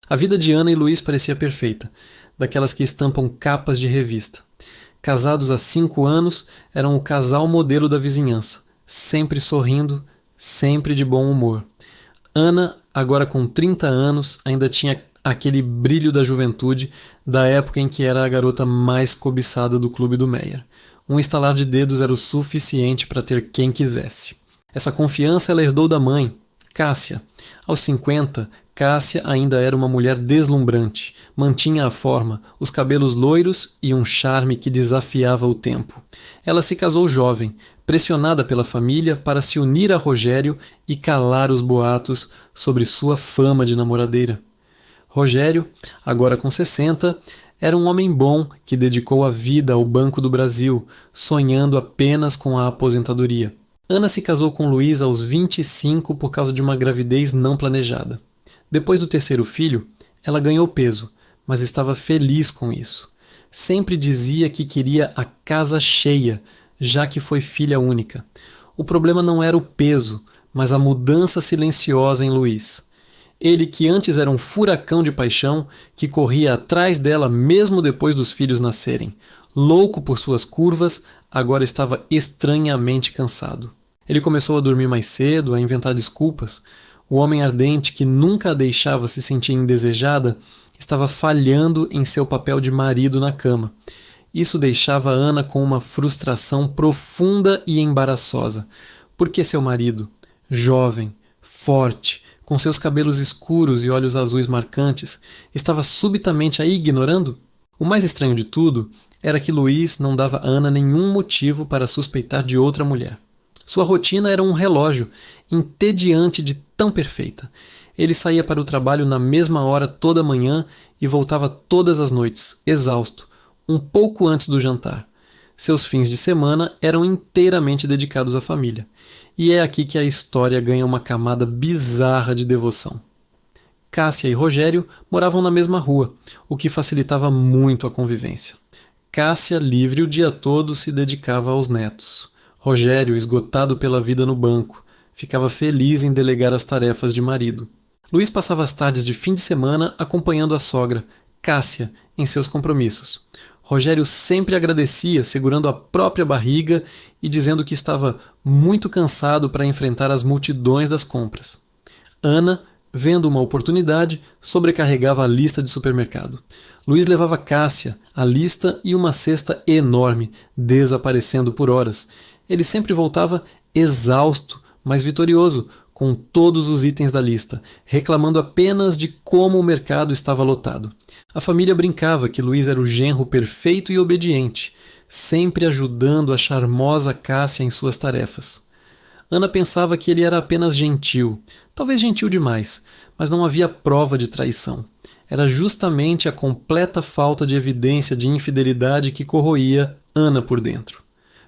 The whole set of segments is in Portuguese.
A vida de Ana e Luiz parecia perfeita, daquelas que estampam capas de revista. Casados há 5 anos, eram o casal modelo da vizinhança, sempre sorrindo, sempre de bom humor. Ana, agora com 30 anos, ainda tinha aquele brilho da juventude da época em que era a garota mais cobiçada do clube do Meyer. Um estalar de dedos era o suficiente para ter quem quisesse. Essa confiança ela herdou da mãe, Cássia. Aos 50, Cássia ainda era uma mulher deslumbrante, mantinha a forma, os cabelos loiros e um charme que desafiava o tempo. Ela se casou jovem, pressionada pela família para se unir a Rogério e calar os boatos sobre sua fama de namoradeira. Rogério, agora com 60, era um homem bom que dedicou a vida ao Banco do Brasil, sonhando apenas com a aposentadoria. Ana se casou com Luiz aos 25 por causa de uma gravidez não planejada. Depois do terceiro filho, ela ganhou peso, mas estava feliz com isso. Sempre dizia que queria a casa cheia, já que foi filha única. O problema não era o peso, mas a mudança silenciosa em Luiz. Ele, que antes era um furacão de paixão, que corria atrás dela mesmo depois dos filhos nascerem. Louco por suas curvas, agora estava estranhamente cansado. Ele começou a dormir mais cedo, a inventar desculpas. O homem ardente que nunca a deixava se sentir indesejada estava falhando em seu papel de marido na cama. Isso deixava Ana com uma frustração profunda e embaraçosa. Por que seu marido, jovem, forte, com seus cabelos escuros e olhos azuis marcantes, estava subitamente a ignorando? O mais estranho de tudo era que Luiz não dava a Ana nenhum motivo para suspeitar de outra mulher. Sua rotina era um relógio, entediante de tão perfeita. Ele saía para o trabalho na mesma hora toda manhã e voltava todas as noites, exausto, um pouco antes do jantar. Seus fins de semana eram inteiramente dedicados à família. E é aqui que a história ganha uma camada bizarra de devoção. Cássia e Rogério moravam na mesma rua, o que facilitava muito a convivência. Cássia, livre o dia todo, se dedicava aos netos. Rogério, esgotado pela vida no banco, ficava feliz em delegar as tarefas de marido. Luiz passava as tardes de fim de semana acompanhando a sogra, Cássia, em seus compromissos. Rogério sempre agradecia, segurando a própria barriga e dizendo que estava muito cansado para enfrentar as multidões das compras. Ana, vendo uma oportunidade, sobrecarregava a lista de supermercado. Luiz levava Cássia, a lista e uma cesta enorme, desaparecendo por horas. Ele sempre voltava exausto, mas vitorioso, com todos os itens da lista, reclamando apenas de como o mercado estava lotado. A família brincava que Luiz era o genro perfeito e obediente, sempre ajudando a charmosa Cássia em suas tarefas. Ana pensava que ele era apenas gentil, talvez gentil demais, mas não havia prova de traição. Era justamente a completa falta de evidência de infidelidade que corroía Ana por dentro.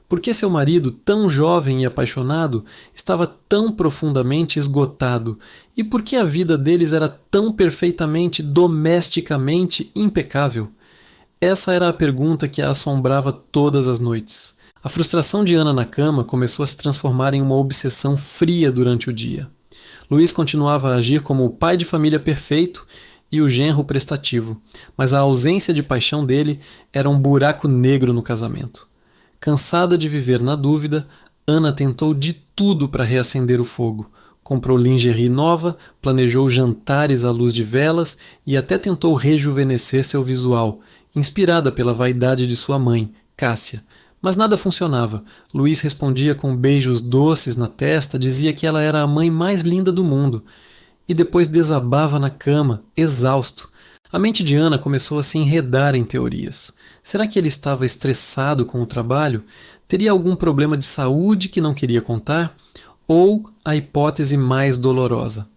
Por que seu marido, tão jovem e apaixonado, estava tão profundamente esgotado? E por que a vida deles era tão perfeitamente, domesticamente impecável? Essa era a pergunta que a assombrava todas as noites. A frustração de Ana na cama começou a se transformar em uma obsessão fria durante o dia. Luiz continuava a agir como o pai de família perfeito e o genro prestativo, mas a ausência de paixão dele era um buraco negro no casamento. Cansada de viver na dúvida, Ana tentou de tudo para reacender o fogo. Comprou lingerie nova, planejou jantares à luz de velas e até tentou rejuvenescer seu visual, inspirada pela vaidade de sua mãe, Cássia. Mas nada funcionava. Luiz respondia com beijos doces na testa, dizia que ela era a mãe mais linda do mundo. E depois desabava na cama, exausto. A mente de Ana começou a se enredar em teorias. Será que ele estava estressado com o trabalho? Teria algum problema de saúde que não queria contar? Ou a hipótese mais dolorosa: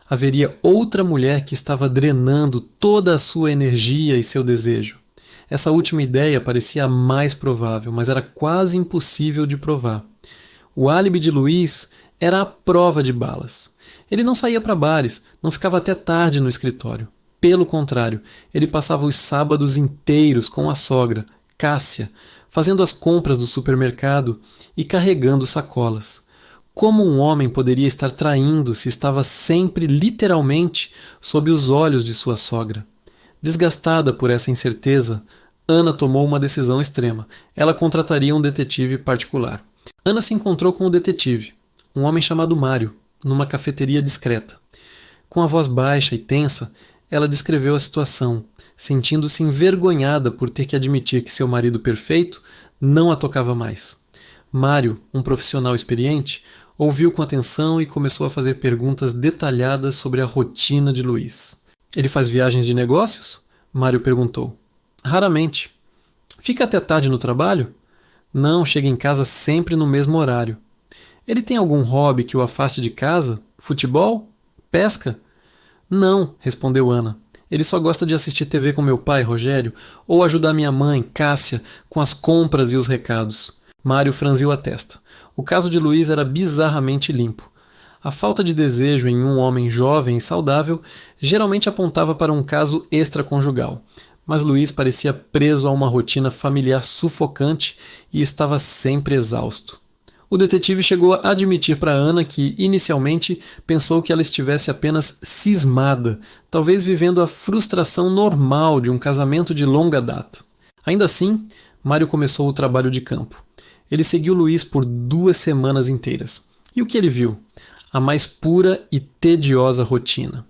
haveria outra mulher que estava drenando toda a sua energia e seu desejo? Essa última ideia parecia a mais provável, mas era quase impossível de provar. O álibi de Luiz era a prova de balas. Ele não saía para bares, não ficava até tarde no escritório. Pelo contrário, ele passava os sábados inteiros com a sogra, Cássia, fazendo as compras do supermercado e carregando sacolas. Como um homem poderia estar traindo se estava sempre, literalmente, sob os olhos de sua sogra? Desgastada por essa incerteza, Ana tomou uma decisão extrema. Ela contrataria um detetive particular. Ana se encontrou com o detetive, um homem chamado Mário, numa cafeteria discreta. Com a voz baixa e tensa, ela descreveu a situação, sentindo-se envergonhada por ter que admitir que seu marido perfeito não a tocava mais. Mário, um profissional experiente, ouviu com atenção e começou a fazer perguntas detalhadas sobre a rotina de Luiz. Ele faz viagens de negócios? Mário perguntou. Raramente. Fica até tarde no trabalho? Não, chega em casa sempre no mesmo horário. Ele tem algum hobby que o afaste de casa? Futebol? Pesca? Não, respondeu Ana. Ele só gosta de assistir TV com meu pai, Rogério, ou ajudar minha mãe, Cássia, com as compras e os recados. Mário franziu a testa. O caso de Luiz era bizarramente limpo. A falta de desejo em um homem jovem e saudável geralmente apontava para um caso extraconjugal, mas Luiz parecia preso a uma rotina familiar sufocante e estava sempre exausto. O detetive chegou a admitir para Ana que, inicialmente, pensou que ela estivesse apenas cismada, talvez vivendo a frustração normal de um casamento de longa data. Ainda assim, Mário começou o trabalho de campo. Ele seguiu Luiz por 2 semanas inteiras. E o que ele viu? A mais pura e tediosa rotina.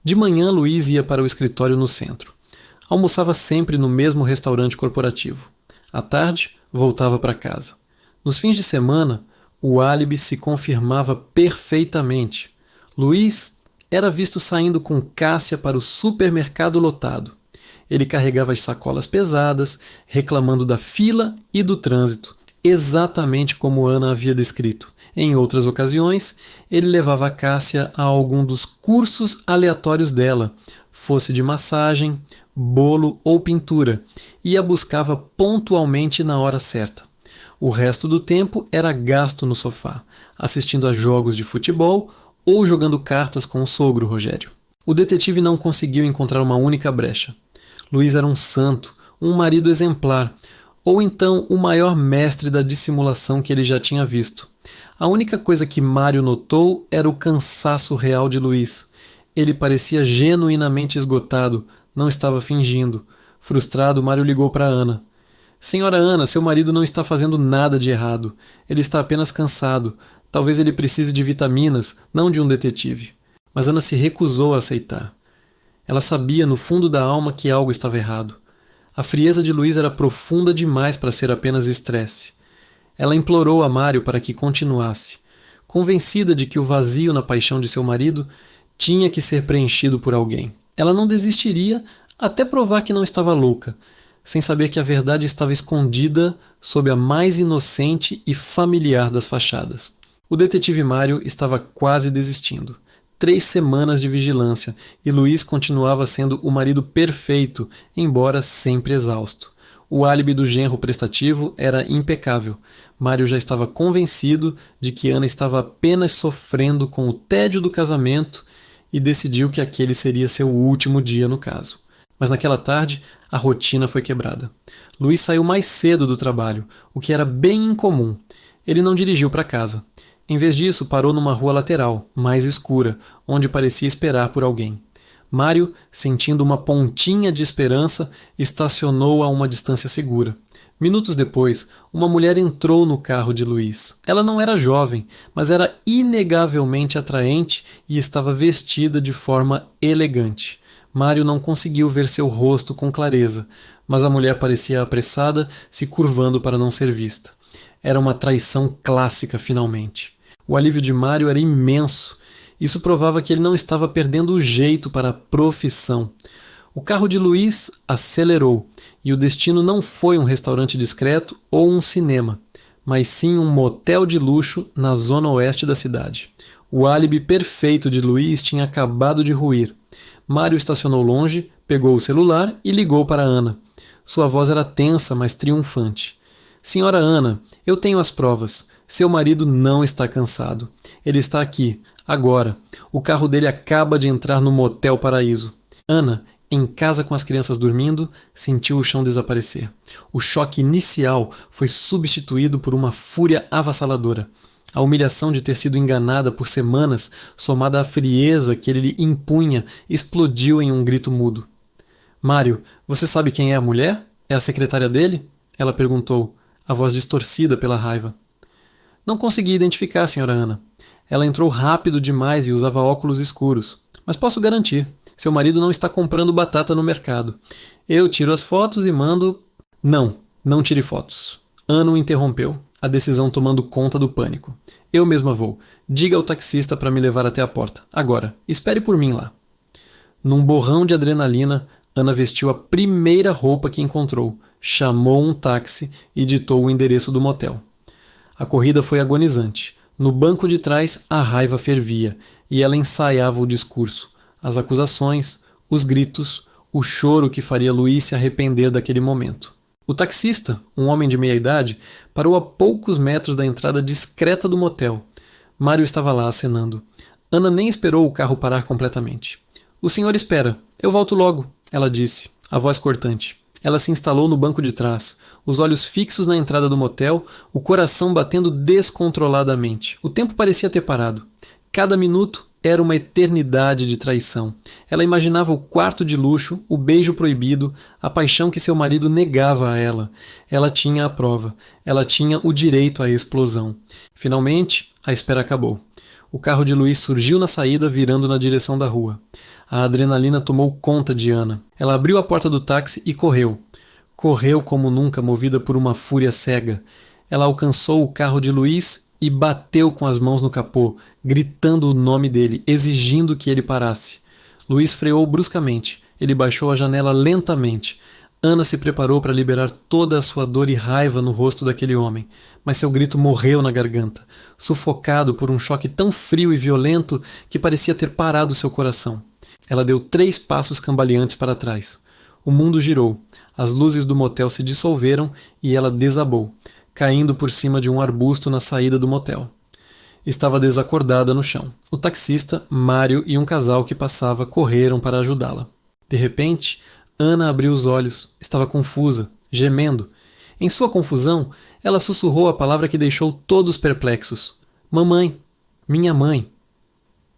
De manhã, Luiz ia para o escritório no centro. Almoçava sempre no mesmo restaurante corporativo. À tarde, voltava para casa. Nos fins de semana, o álibi se confirmava perfeitamente. Luiz era visto saindo com Cássia para o supermercado lotado. Ele carregava as sacolas pesadas, reclamando da fila e do trânsito, exatamente como Ana havia descrito. Em outras ocasiões, ele levava a Cássia a algum dos cursos aleatórios dela, fosse de massagem, bolo ou pintura, e a buscava pontualmente na hora certa. O resto do tempo era gasto no sofá, assistindo a jogos de futebol ou jogando cartas com o sogro Rogério. O detetive não conseguiu encontrar uma única brecha. Luiz era um santo, um marido exemplar, ou então o maior mestre da dissimulação que ele já tinha visto. A única coisa que Mário notou era o cansaço real de Luiz. Ele parecia genuinamente esgotado, não estava fingindo. Frustrado, Mário ligou para Ana. Senhora Ana, seu marido não está fazendo nada de errado. Ele está apenas cansado. Talvez ele precise de vitaminas, não de um detetive. Mas Ana se recusou a aceitar. Ela sabia no fundo da alma que algo estava errado. A frieza de Luiz era profunda demais para ser apenas estresse. Ela implorou a Mário para que continuasse, convencida de que o vazio na paixão de seu marido tinha que ser preenchido por alguém. Ela não desistiria até provar que não estava louca, sem saber que a verdade estava escondida sob a mais inocente e familiar das fachadas. O detetive Mário estava quase desistindo. 3 semanas de vigilância e Luiz continuava sendo o marido perfeito, embora sempre exausto. O álibi do genro prestativo era impecável. Mário já estava convencido de que Ana estava apenas sofrendo com o tédio do casamento e decidiu que aquele seria seu último dia no caso. Mas naquela tarde, a rotina foi quebrada. Luiz saiu mais cedo do trabalho, o que era bem incomum. Ele não dirigiu para casa. Em vez disso, parou numa rua lateral, mais escura, onde parecia esperar por alguém. Mário, sentindo uma pontinha de esperança, estacionou a uma distância segura. Minutos depois, uma mulher entrou no carro de Luiz. Ela não era jovem, mas era inegavelmente atraente e estava vestida de forma elegante. Mário não conseguiu ver seu rosto com clareza, mas a mulher parecia apressada, se curvando para não ser vista. Era uma traição clássica, finalmente. O alívio de Mário era imenso. Isso provava que ele não estava perdendo o jeito para a profissão. O carro de Luiz acelerou, e o destino não foi um restaurante discreto ou um cinema, mas sim um motel de luxo na zona oeste da cidade. O álibi perfeito de Luiz tinha acabado de ruir. Mário estacionou longe, pegou o celular e ligou para Ana. Sua voz era tensa, mas triunfante. Senhora Ana, eu tenho as provas. Seu marido não está cansado. Ele está aqui, agora. O carro dele acaba de entrar no Motel Paraíso. Ana, em casa com as crianças dormindo, sentiu o chão desaparecer. O choque inicial foi substituído por uma fúria avassaladora. A humilhação de ter sido enganada por semanas, somada à frieza que ele lhe impunha, explodiu em um grito mudo. Mário, você sabe quem é a mulher? É a secretária dele? Ela perguntou, a voz distorcida pela raiva. Não consegui identificar, senhora Ana. Ela entrou rápido demais e usava óculos escuros. Mas posso garantir, seu marido não está comprando batata no mercado. Eu tiro as fotos e mando... Não tire fotos. Ana o interrompeu, a decisão tomando conta do pânico. Eu mesma vou. Diga ao taxista para me levar até a porta. Agora, espere por mim lá. Num borrão de adrenalina, Ana vestiu a primeira roupa que encontrou, chamou um táxi e ditou o endereço do motel. A corrida foi agonizante. No banco de trás, a raiva fervia, e ela ensaiava o discurso, as acusações, os gritos, o choro que faria Luís se arrepender daquele momento. O taxista, um homem de meia-idade, parou a poucos metros da entrada discreta do motel. Mário estava lá acenando. Ana nem esperou o carro parar completamente. O senhor espera. Eu volto logo, ela disse, a voz cortante. Ela se instalou no banco de trás, os olhos fixos na entrada do motel, o coração batendo descontroladamente. O tempo parecia ter parado. Cada minuto era uma eternidade de traição. Ela imaginava o quarto de luxo, o beijo proibido, a paixão que seu marido negava a ela. Ela tinha a prova. Ela tinha o direito à explosão. Finalmente, a espera acabou. O carro de Luís surgiu na saída, virando na direção da rua. A adrenalina tomou conta de Ana. Ela abriu a porta do táxi e correu. Correu como nunca, movida por uma fúria cega. Ela alcançou o carro de Luís e bateu com as mãos no capô, gritando o nome dele, exigindo que ele parasse. Luís freou bruscamente. Ele baixou a janela lentamente. Ana se preparou para liberar toda a sua dor e raiva no rosto daquele homem, mas seu grito morreu na garganta, sufocado por um choque tão frio e violento que parecia ter parado seu coração. Ela deu 3 passos cambaleantes para trás. O mundo girou, as luzes do motel se dissolveram e ela desabou, caindo por cima de um arbusto na saída do motel. Estava desacordada no chão. O taxista, Mário e um casal que passava correram para ajudá-la. De repente, Ana abriu os olhos. Estava confusa, gemendo. Em sua confusão, ela sussurrou a palavra que deixou todos perplexos. Mamãe. Minha mãe.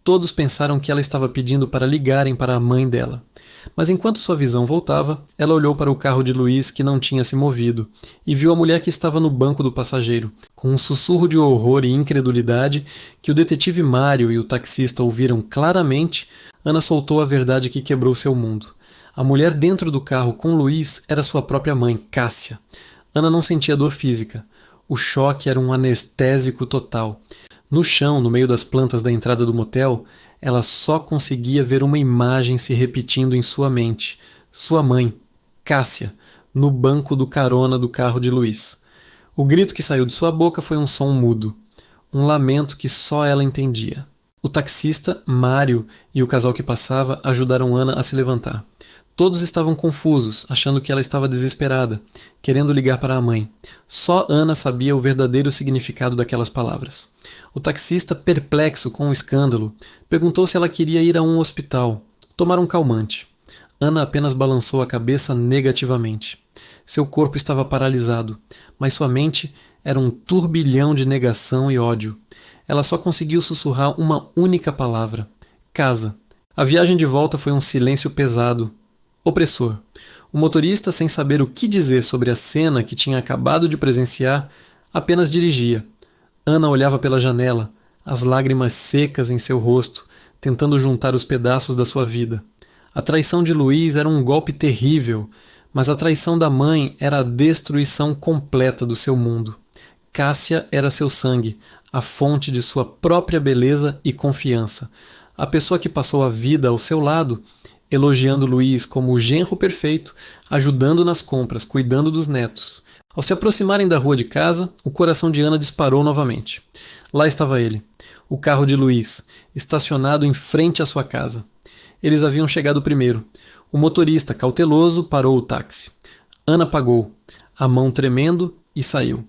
Todos pensaram que ela estava pedindo para ligarem para a mãe dela. Mas enquanto sua visão voltava, ela olhou para o carro de Luís que não tinha se movido e viu a mulher que estava no banco do passageiro. Com um sussurro de horror e incredulidade que o detetive Mário e o taxista ouviram claramente, Ana soltou a verdade que quebrou seu mundo. A mulher dentro do carro com Luís era sua própria mãe, Cássia. Ana não sentia dor física. O choque era um anestésico total. No chão, no meio das plantas da entrada do motel, ela só conseguia ver uma imagem se repetindo em sua mente. Sua mãe, Cássia, no banco do carona do carro de Luís. O grito que saiu de sua boca foi um som mudo. Um lamento que só ela entendia. O taxista, Mário, e o casal que passava ajudaram Ana a se levantar. Todos estavam confusos, achando que ela estava desesperada, querendo ligar para a mãe. Só Ana sabia o verdadeiro significado daquelas palavras. O taxista, perplexo com o escândalo, perguntou se ela queria ir a um hospital, tomar um calmante. Ana apenas balançou a cabeça negativamente. Seu corpo estava paralisado, mas sua mente era um turbilhão de negação e ódio. Ela só conseguiu sussurrar uma única palavra: casa. A viagem de volta foi um silêncio pesado, opressor. O motorista, sem saber o que dizer sobre a cena que tinha acabado de presenciar, apenas dirigia. Ana olhava pela janela, as lágrimas secas em seu rosto, tentando juntar os pedaços da sua vida. A traição de Luís era um golpe terrível, mas a traição da mãe era a destruição completa do seu mundo. Cássia era seu sangue, a fonte de sua própria beleza e confiança. A pessoa que passou a vida ao seu lado, elogiando Luís como o genro perfeito, ajudando nas compras, cuidando dos netos. Ao se aproximarem da rua de casa, o coração de Ana disparou novamente. Lá estava ele, o carro de Luís, estacionado em frente à sua casa. Eles haviam chegado primeiro. O motorista, cauteloso, parou o táxi. Ana pagou, a mão tremendo, e saiu.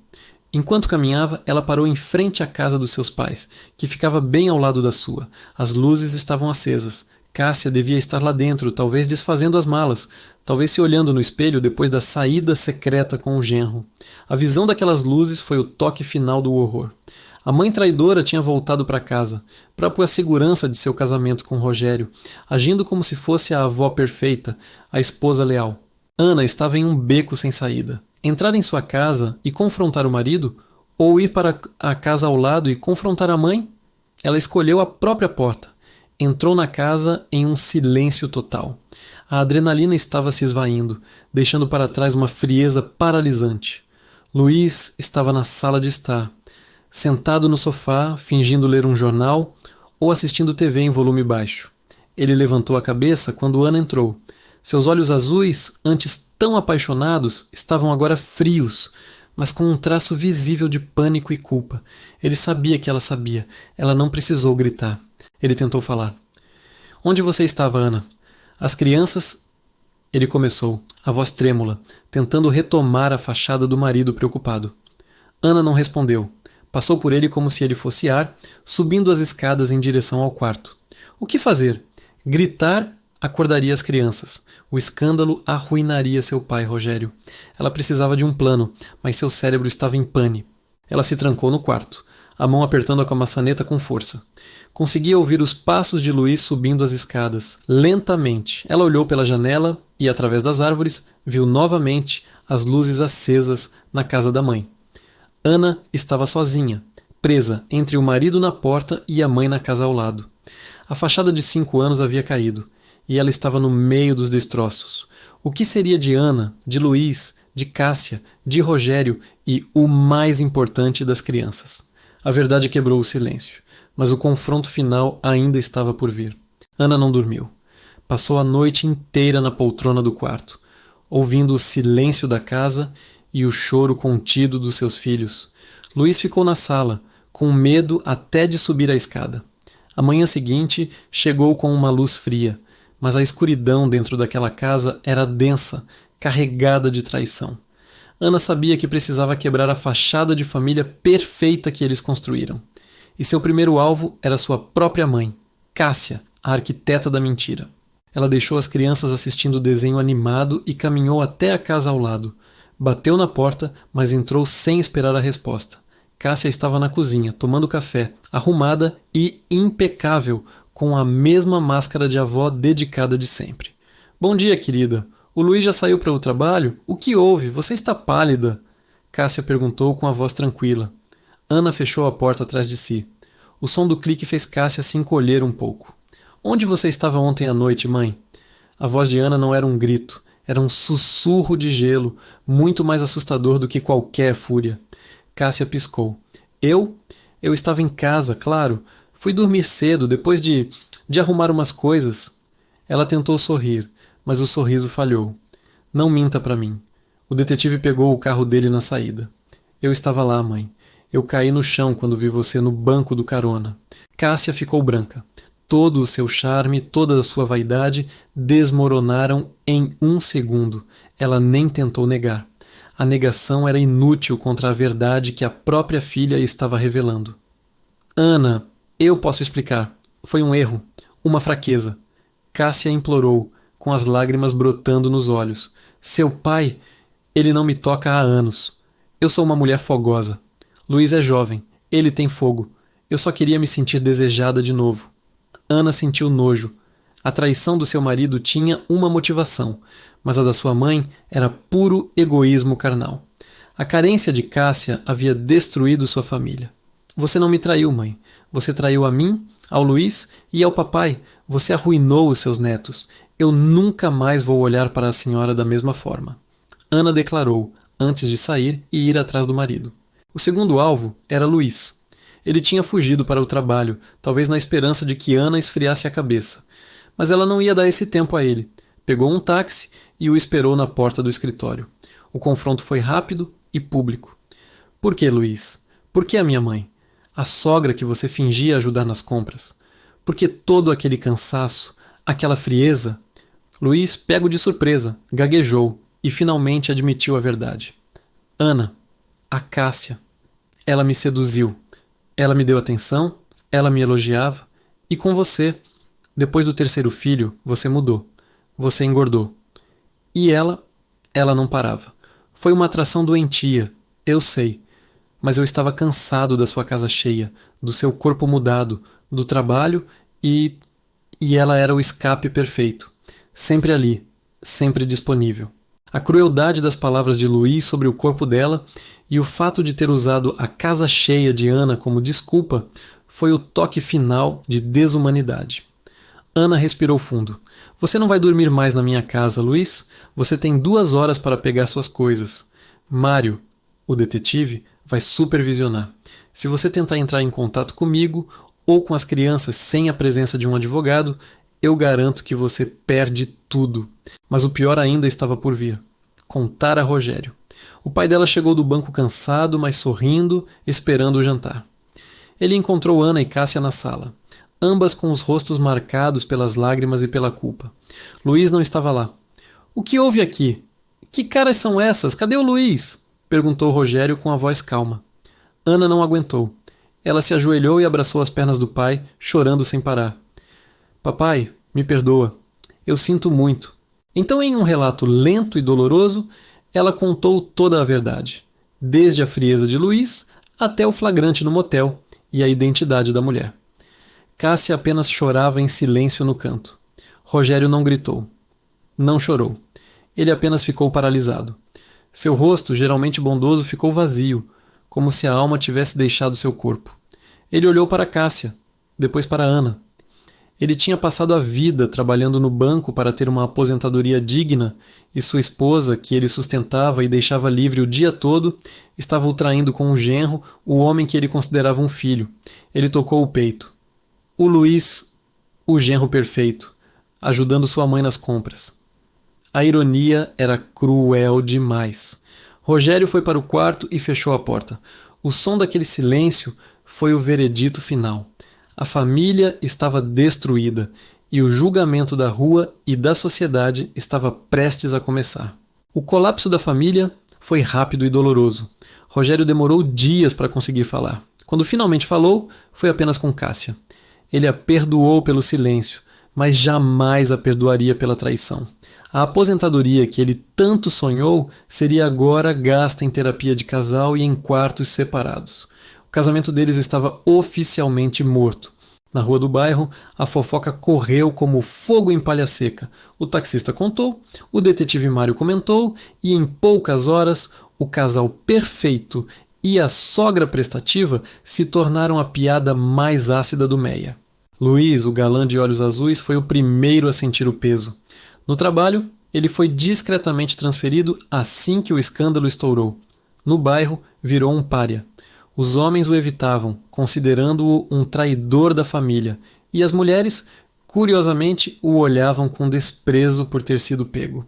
Enquanto caminhava, ela parou em frente à casa dos seus pais, que ficava bem ao lado da sua. As luzes estavam acesas. Cássia devia estar lá dentro, talvez desfazendo as malas, talvez se olhando no espelho depois da saída secreta com o genro. A visão daquelas luzes foi o toque final do horror. A mãe traidora tinha voltado para casa, para pôr a segurança de seu casamento com Rogério, agindo como se fosse a avó perfeita, a esposa leal. Ana estava em um beco sem saída. Entrar em sua casa e confrontar o marido, ou ir para a casa ao lado e confrontar a mãe? Ela escolheu a própria porta. Entrou na casa em um silêncio total. A adrenalina estava se esvaindo, deixando para trás uma frieza paralisante. Luiz estava na sala de estar, sentado no sofá, fingindo ler um jornal ou assistindo TV em volume baixo. Ele levantou a cabeça quando Ana entrou. Seus olhos azuis, antes tão apaixonados, estavam agora frios, mas com um traço visível de pânico e culpa. Ele sabia que ela sabia. Ela não precisou gritar. Ele tentou falar. Onde você estava, Ana? As crianças... Ele começou, a voz trêmula, tentando retomar a fachada do marido preocupado. Ana não respondeu. Passou por ele como se ele fosse ar, subindo as escadas em direção ao quarto. O que fazer? Gritar acordaria as crianças. O escândalo arruinaria seu pai, Rogério. Ela precisava de um plano, mas seu cérebro estava em pane. Ela se trancou no quarto, a mão apertando a maçaneta com força. Conseguia ouvir os passos de Luiz subindo as escadas, lentamente. Ela olhou pela janela e, através das árvores, viu novamente as luzes acesas na casa da mãe. Ana estava sozinha, presa entre o marido na porta e a mãe na casa ao lado. A fachada de 5 anos havia caído, e ela estava no meio dos destroços. O que seria de Ana, de Luiz, de Cássia, de Rogério e, o mais importante, das crianças? A verdade quebrou o silêncio, mas o confronto final ainda estava por vir. Ana não dormiu. Passou a noite inteira na poltrona do quarto, ouvindo o silêncio da casa e o choro contido dos seus filhos. Luiz ficou na sala, com medo até de subir a escada. A manhã seguinte chegou com uma luz fria, mas a escuridão dentro daquela casa era densa, carregada de traição. Ana sabia que precisava quebrar a fachada de família perfeita que eles construíram. E seu primeiro alvo era sua própria mãe, Cássia, a arquiteta da mentira. Ela deixou as crianças assistindo o desenho animado e caminhou até a casa ao lado. Bateu na porta, mas entrou sem esperar a resposta. Cássia estava na cozinha, tomando café, arrumada e impecável, com a mesma máscara de avó dedicada de sempre. Bom dia, querida. O Luiz já saiu para o trabalho? O que houve? Você está pálida. Cássia perguntou com a voz tranquila. Ana fechou a porta atrás de si. O som do clique fez Cássia se encolher um pouco. Onde você estava ontem à noite, mãe? A voz de Ana não era um grito. Era um sussurro de gelo, muito mais assustador do que qualquer fúria. Cássia piscou. Eu? Eu estava em casa, claro. Fui dormir cedo, depois de arrumar umas coisas. Ela tentou sorrir, mas o sorriso falhou. Não minta para mim. O detetive pegou o carro dele na saída. Eu estava lá, mãe. Eu caí no chão quando vi você no banco do carona. Cássia ficou branca. Todo o seu charme, toda a sua vaidade desmoronaram em 1 segundo. Ela nem tentou negar. A negação era inútil contra a verdade que a própria filha estava revelando. Ana, eu posso explicar. Foi um erro, uma fraqueza. Cássia implorou, com as lágrimas brotando nos olhos. Seu pai, ele não me toca há anos. Eu sou uma mulher fogosa. Luiz é jovem, ele tem fogo. Eu só queria me sentir desejada de novo. Ana sentiu nojo. A traição do seu marido tinha uma motivação, mas a da sua mãe era puro egoísmo carnal. A carência de Cássia havia destruído sua família. Você não me traiu, mãe. Você traiu a mim, ao Luiz e ao papai. Você arruinou os seus netos. Eu nunca mais vou olhar para a senhora da mesma forma. Ana declarou, antes de sair e ir atrás do marido. O segundo alvo era Luiz. Ele tinha fugido para o trabalho, talvez na esperança de que Ana esfriasse a cabeça. Mas ela não ia dar esse tempo a ele. Pegou um táxi e o esperou na porta do escritório. O confronto foi rápido e público. Por que, Luiz? Por que a minha mãe? A sogra que você fingia ajudar nas compras? Por que todo aquele cansaço, aquela frieza? Luiz, pego de surpresa, gaguejou e finalmente admitiu a verdade. Ana, a Cássia, ela me seduziu. Ela me deu atenção, ela me elogiava. E com você, depois do 3º filho, você mudou. Você engordou. E ela não parava. Foi uma atração doentia, eu sei. mas eu estava cansado da sua casa cheia, do seu corpo mudado, do trabalho e ela era o escape perfeito. Sempre ali, sempre disponível. A crueldade das palavras de Luiz sobre o corpo dela e o fato de ter usado a casa cheia de Ana como desculpa foi o toque final de desumanidade. Ana respirou fundo. Você não vai dormir mais na minha casa, Luiz? Você tem 2 horas para pegar suas coisas. Mário, o detetive, vai supervisionar. Se você tentar entrar em contato comigo ou com as crianças sem a presença de um advogado, eu garanto que você perde tudo. Mas o pior ainda estava por vir. Contar a Rogério. O pai dela chegou do banco cansado, mas sorrindo, esperando o jantar. Ele encontrou Ana e Cássia na sala, ambas com os rostos marcados pelas lágrimas e pela culpa. Luiz não estava lá. O que houve aqui? Que caras são essas? Cadê o Luiz? Perguntou Rogério com a voz calma. Ana não aguentou. Ela se ajoelhou e abraçou as pernas do pai, chorando sem parar. Papai, me perdoa. Eu sinto muito. Então, em um relato lento e doloroso, ela contou toda a verdade, desde a frieza de Luiz até o flagrante no motel e a identidade da mulher. Cássia apenas chorava em silêncio no canto. Rogério não gritou. Não chorou. Ele apenas ficou paralisado. Seu rosto, geralmente bondoso, ficou vazio, como se a alma tivesse deixado seu corpo. Ele olhou para Cássia, depois para Ana. Ele tinha passado a vida trabalhando no banco para ter uma aposentadoria digna e sua esposa, que ele sustentava e deixava livre o dia todo, estava o traindo com um genro, o homem que ele considerava um filho. Ele tocou o peito. O Luiz, o genro perfeito, ajudando sua mãe nas compras. A ironia era cruel demais. Rogério foi para o quarto e fechou a porta. O som daquele silêncio foi o veredito final. A família estava destruída e o julgamento da rua e da sociedade estava prestes a começar. O colapso da família foi rápido e doloroso. Rogério demorou dias para conseguir falar. Quando finalmente falou, foi apenas com Cássia. Ele a perdoou pelo silêncio, mas jamais a perdoaria pela traição. A aposentadoria que ele tanto sonhou seria agora gasta em terapia de casal e em quartos separados. O casamento deles estava oficialmente morto. Na rua do bairro, a fofoca correu como fogo em palha seca. O taxista contou, o detetive Mário comentou e em poucas horas o casal perfeito e a sogra prestativa se tornaram a piada mais ácida do Meia. Luiz, o galã de olhos azuis, foi o primeiro a sentir o peso. No trabalho, ele foi discretamente transferido assim que o escândalo estourou. No bairro, virou um pária. Os homens o evitavam, considerando-o um traidor da família, e as mulheres, curiosamente, o olhavam com desprezo por ter sido pego.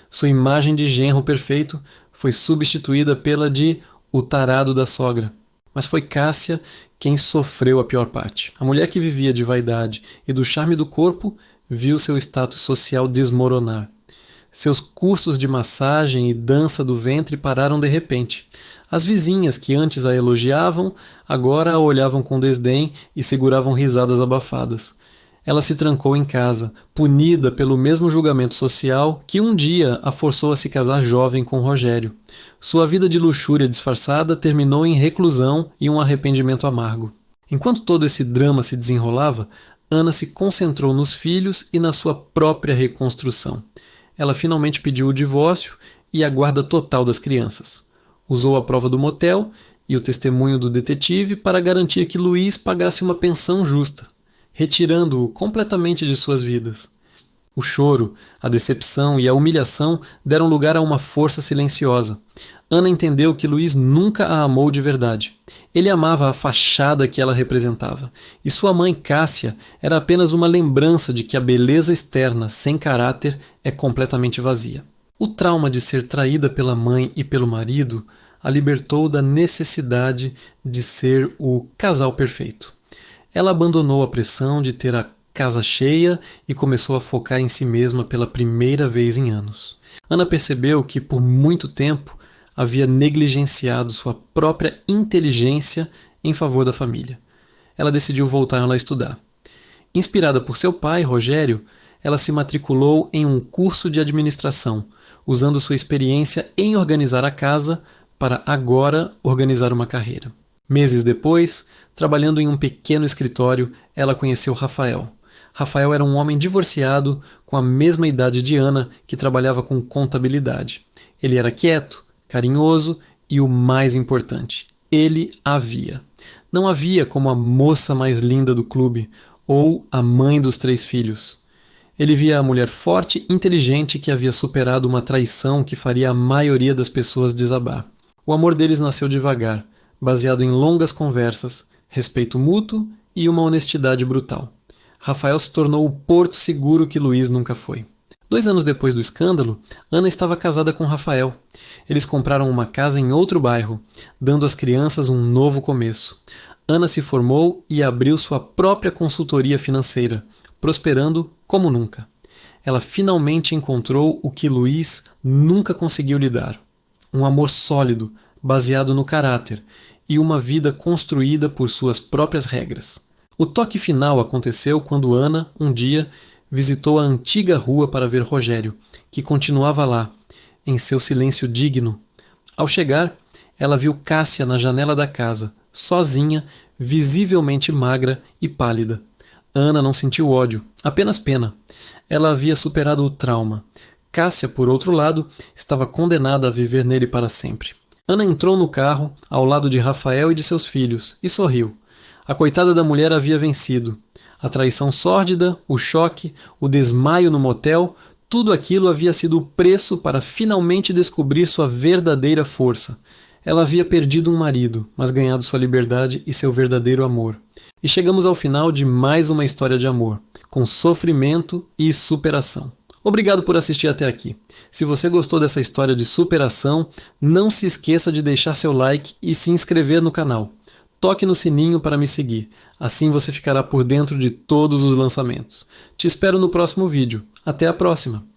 Sua imagem de genro perfeito foi substituída pela de o tarado da sogra. Mas foi Cássia quem sofreu a pior parte. A mulher que vivia de vaidade e do charme do corpo viu seu status social desmoronar. Seus cursos de massagem e dança do ventre pararam de repente. As vizinhas que antes a elogiavam, agora a olhavam com desdém e seguravam risadas abafadas. Ela se trancou em casa, punida pelo mesmo julgamento social que um dia a forçou a se casar jovem com Rogério. Sua vida de luxúria disfarçada terminou em reclusão e um arrependimento amargo. Enquanto todo esse drama se desenrolava, Ana se concentrou nos filhos e na sua própria reconstrução. Ela finalmente pediu o divórcio e a guarda total das crianças. Usou a prova do motel e o testemunho do detetive para garantir que Luiz pagasse uma pensão justa, retirando-o completamente de suas vidas. O choro, a decepção e a humilhação deram lugar a uma força silenciosa. Ana entendeu que Luiz nunca a amou de verdade. Ele amava a fachada que ela representava, e sua mãe Cássia era apenas uma lembrança de que a beleza externa sem caráter é completamente vazia. O trauma de ser traída pela mãe e pelo marido a libertou da necessidade de ser o casal perfeito. Ela abandonou a pressão de ter a casa cheia e começou a focar em si mesma pela primeira vez em anos. Ana percebeu que, por muito tempo, havia negligenciado sua própria inteligência em favor da família. Ela decidiu voltar a estudar. Inspirada por seu pai, Rogério, ela se matriculou em um curso de administração, usando sua experiência em organizar a casa para agora organizar uma carreira. Meses depois, trabalhando em um pequeno escritório, ela conheceu Rafael. Rafael era um homem divorciado, com a mesma idade de Ana, que trabalhava com contabilidade. Ele era quieto, carinhoso e o mais importante, ele a via. Não a via como a moça mais linda do clube ou a mãe dos 3 filhos. Ele via a mulher forte e inteligente que havia superado uma traição que faria a maioria das pessoas desabar. O amor deles nasceu devagar, baseado em longas conversas, respeito mútuo e uma honestidade brutal. Rafael se tornou o porto seguro que Luiz nunca foi. 2 anos depois do escândalo, Ana estava casada com Rafael. Eles compraram uma casa em outro bairro, dando às crianças um novo começo. Ana se formou e abriu sua própria consultoria financeira, prosperando como nunca. Ela finalmente encontrou o que Luiz nunca conseguiu lhe dar: um amor sólido, baseado no caráter, e uma vida construída por suas próprias regras. O toque final aconteceu quando Ana, um dia, visitou a antiga rua para ver Rogério, que continuava lá, em seu silêncio digno. Ao chegar, ela viu Cássia na janela da casa, sozinha, visivelmente magra e pálida. Ana não sentiu ódio, apenas pena. Ela havia superado o trauma. Cássia, por outro lado, estava condenada a viver nele para sempre. Ana entrou no carro, ao lado de Rafael e de seus filhos, e sorriu. A coitada da mulher havia vencido. A traição sórdida, o choque, o desmaio no motel, tudo aquilo havia sido o preço para finalmente descobrir sua verdadeira força. Ela havia perdido um marido, mas ganhado sua liberdade e seu verdadeiro amor. E chegamos ao final de mais uma história de amor, com sofrimento e superação. Obrigado por assistir até aqui. Se você gostou dessa história de superação, não se esqueça de deixar seu like e se inscrever no canal. Toque no sininho para me seguir, assim você ficará por dentro de todos os lançamentos. Te espero no próximo vídeo. Até a próxima!